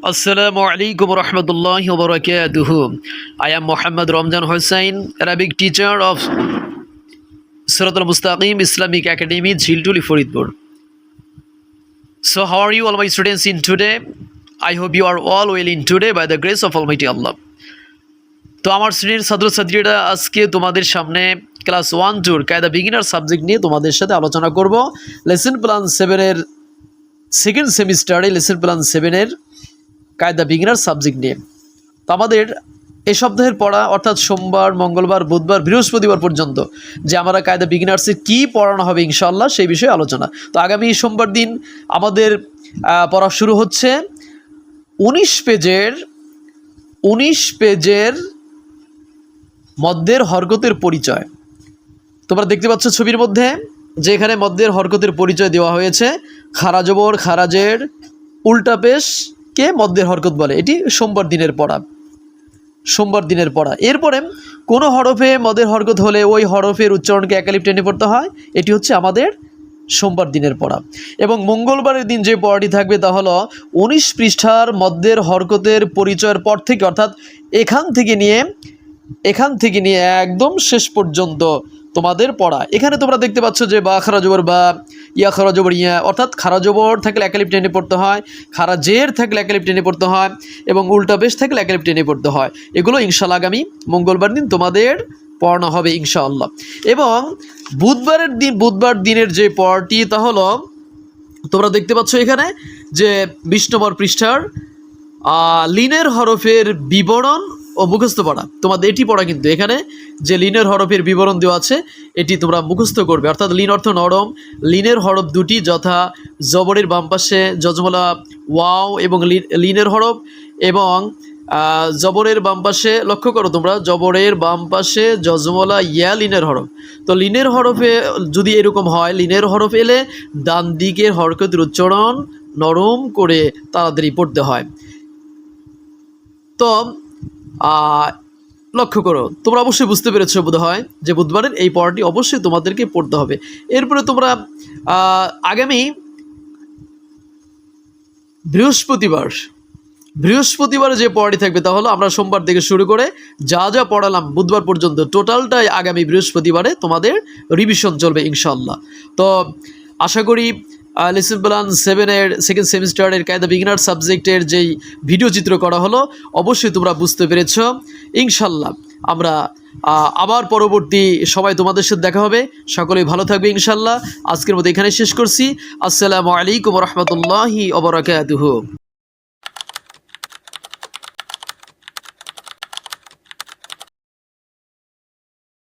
Assalamu alaikum warahmatullahi wabarakatuh. I am Muhammad Ramjan Hussain, Arabic teacher of Surat al-Mustaqim Islamic Academy, Jhiltuli, Faridpur. So how are you all my students in today? I hope you are all well in today by the grace of Almighty Allah. তো আমার শ্রেণীর ছাত্রছাত্রীরা আজকে তোমাদের সামনে class 1-2 কায়দা beginner subject নিয়ে তোমাদের সাথে আলোচনা করব। লেসন প্ল্যান 7 এর সেকেন্ড সেমিস্টারে লেসন প্ল্যান 7 এর কায়দা বিগিনার সাবজেক্ট নিয়ে। তো আমাদের এই সপ্তাহের পড়া অর্থাৎ সোমবার, মঙ্গলবার, বুধবার, বৃহস্পতিবার পর্যন্ত যে আমরা কায়দা বিগিনার্সে কি পড়ানো হবে ইনশাআল্লাহ সেই বিষয়ে আলোচনা। তো আগামী সোমবার দিন আমাদের পড়া শুরু হচ্ছে 19 পেজের মধ্যের হরকতের পরিচয়। তোমরা দেখতে পাচ্ছ ছবির মধ্যে যে এখানে মধ্যের হরকতের পরিচয় দেওয়া হয়েছে। খারা জবর, খারাজের উল্টা পেশকে মধ্যের হরকত বলে। এটি সোমবার দিনের পড়া। এরপরে কোনো হরফে মধ্যের হরকত হলে ওই হরফের উচ্চারণকে একালিপ টেনে পড়তে হয়। এটি হচ্ছে আমাদের সোমবার দিনের পড়া। এবং মঙ্গলবারের দিন যে পড়াটি থাকবে তা হলো 19 পৃষ্ঠার মধ্যের হরকতের পরিচয়ের পর থেকে, অর্থাৎ এখান থেকে নিয়ে একদম শেষ পর্যন্ত তোমাদের পড়া। এখানে তোমরা দেখতে পাচ্ছ যে বা খারা জবর বা, ইয়া খারা জবর ইয়া, অর্থাৎ খারা জবর থাকলে একালিপ টেনে পড়তে হয়, খারা জের থাকলে একালিপ টেনে পড়তে হয় এবং উল্টা পেশ থাকলে একালিপ টেনে পড়তে হয়। এগুলো ইনশাআল্লাহ আগামী মঙ্গলবার দিন তোমাদের পড়ানো হবে ইনশাআল্লাহ। এবং বুধবার দিনের যে পড়াটি তা হলো তোমরা দেখতে পাচ্ছ এখানে যে 20 নম্বর পৃষ্ঠার লিনের হরফের বিবরণ ও মুখস্থ পড়া। তোমাদের এটি পড়া কিন্তু এখানে যে লিনের হরফের বিবরণ দেওয়া আছে এটি তোমরা মুখস্থ করবে। অর্থাৎ লিন অর্থ নরম। লিনের হরফ দুটি যথা জবরের বাম পাশে যজমলা ওয়াও এবং লিনের হরফ এবং জবরের বাম পাশে, লক্ষ্য করো তোমরা, জবরের বাম পাশে যজমলা ইয়া লিনের হরফ। তো লিনের হরফে যদি এরকম হয়, লিনের হরফ এলে ডান দিকের হরকতের উচ্চারণ নরম করে তাড়াতাড়ি পড়তে হয়। তো লক্ষ্য করো, তোমরা অবশ্যই বুঝতে পেরেছো বোধ হয় যে বুধবারের এই পড়াটি অবশ্যই তোমাদেরকে পড়তে হবে। এরপরে তোমরা আগামী বৃহস্পতিবার যে পড়াটি থাকবে তা হলো আমরা সোমবার থেকে শুরু করে যা যা পড়ালাম বুধবার পর্যন্ত টোটালটাই আগামী বৃহস্পতিবারে তোমাদের রিভিশন চলবে ইনশাআল্লাহ। তো আশা করি লেসন প্ল্যান 7 এর সেকেন্ড সেমিস্টারের কায়দা বিগিনার সাবজেক্টের যেই ভিডিও চিত্র করা হলো অবশ্যই তোমরা বুঝতে পেরেছ। ইনশাআল্লাহ আমরা আবার পরবর্তী সবাই তোমাদের সাথে দেখা হবে। সকলেই ভালো থাকবে ইনশাআল্লাহ। আজকের মতো এখানে শেষ করছি। আসসালামু আলাইকুম ওয়া রাহমাতুল্লাহি ওয়া বারাকাতুহু।